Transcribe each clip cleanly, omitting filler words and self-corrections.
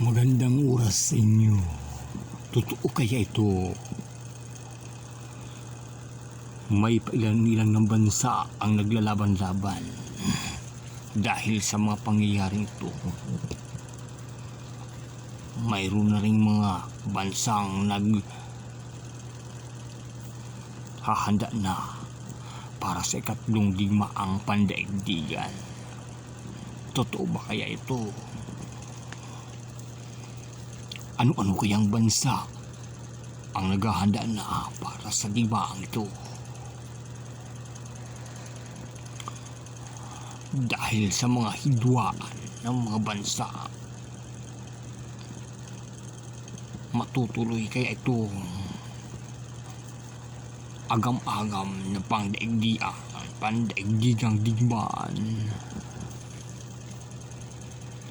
Magandang oras sa inyo. Totoo kaya ito? May pailan-ilan ng bansa ang naglalaban-laban dahil sa mga pangyayaring ito. Mayroon na ring mga bansang naghahanda na para sa ikatlong digmaang pandaigdigan. Totoo ba kaya ito? Ano-ano kayang bansa ang naghahanda na para sa digmaang ito? Dahil sa mga hidwaan ng mga bansa, matutuloy kaya ito agam-agam na pandaigdigang digmaan?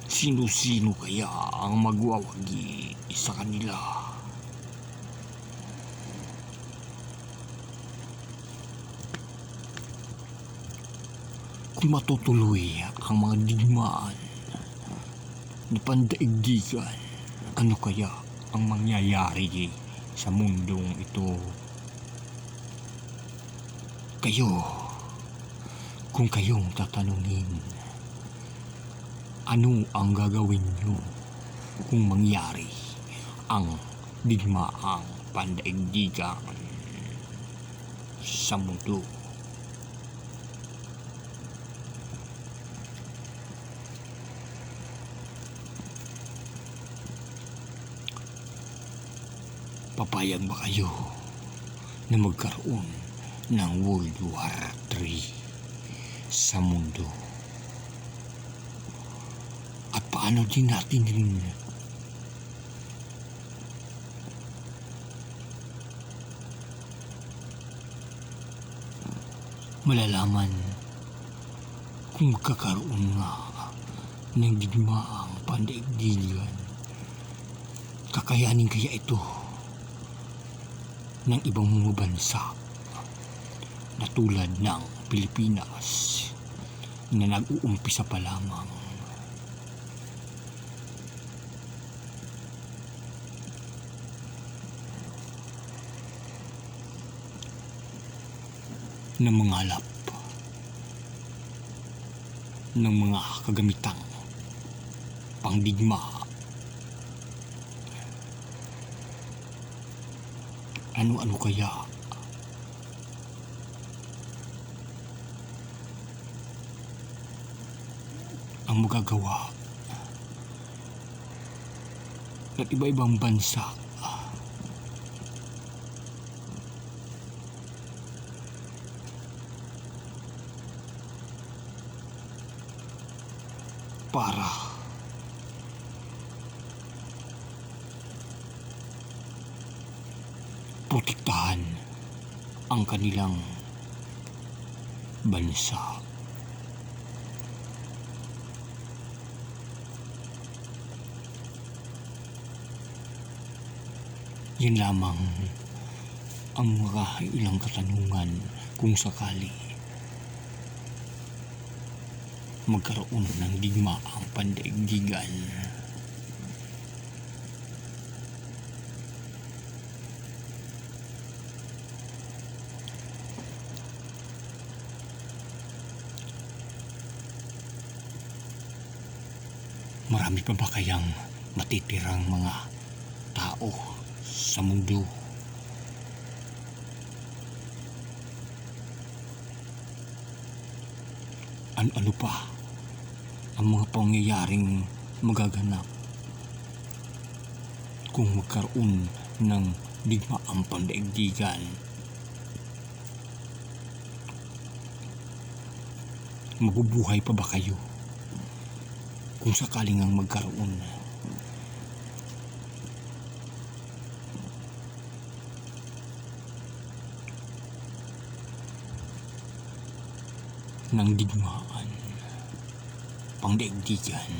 Sino-sino kaya ang magwawagi sa kanila? Kung matutuloy ang mga digmaan na pandaigdigan, ano kaya ang mangyayari sa mundong ito? Kung kayong tatanungin, ano ang gagawin nyo kung mangyari ang digmaang pandaigdigan sa mundo? Papayag ba kayo na magkaroon ng World War III sa mundo? At paano din natin malalaman kung magkakaroon nga ng digmaang pandaigdigan? Kakayanin kaya ito ng ibang mga bansa na tulad ng Pilipinas na nag-uumpisa pa lamang? Na mangalap ng mga kagamitang pangdigma. Ano-ano kaya ang magagawa ng iba-ibang bansa para protektahan ang kanilang bansa? Yan lamang ang mga ilang katanungan kung sakali magkaroon ng digmaang pandaigdigan. Marami pa ba kayang matitirang mga tao sa mundo? Ano pa ang mga pangyayaring magaganap kung magkaroon ng digmaang pandaigdigan? Mabubuhay pa ba kayo kung sakaling ang magkaroon ng digmaan pangdaigdigan?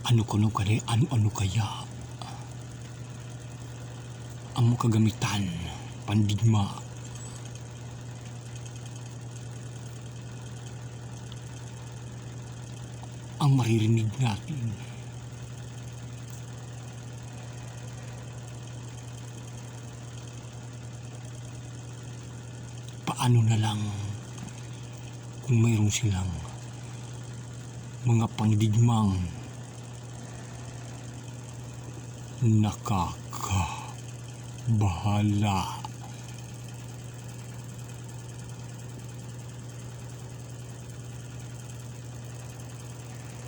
Ano kaya ang mga kagamitan pandigma ang maririnig natin. Paano na lang kung mayroon silang mga pangdigmang nakakabahala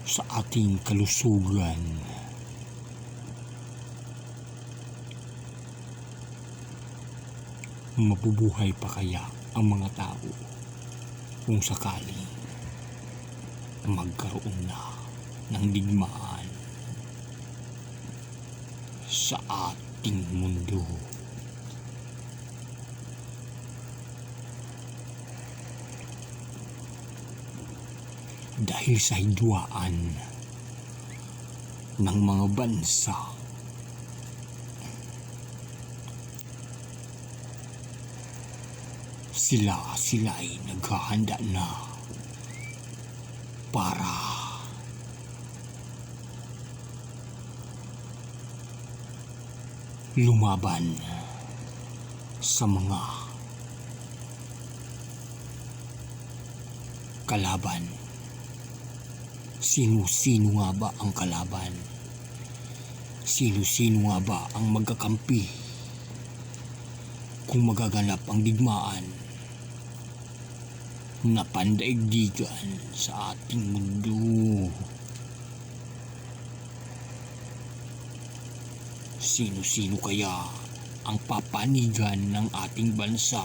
sa ating kalusugan. Mabubuhay pa kaya ang mga tao kung sakali magkaroon na ng digmaan sa ating mundo? Dahil sa hidwaan ng mga bansa, sila'y naghahanda na para lumaban sa mga kalaban. Sino-sino nga ba ang kalaban? Sino-sino nga ba ang magkakampi kung magaganap ang digmaan na pandaigdigan sa ating mundo? Sino-sino kaya ang papanigan ng ating bansa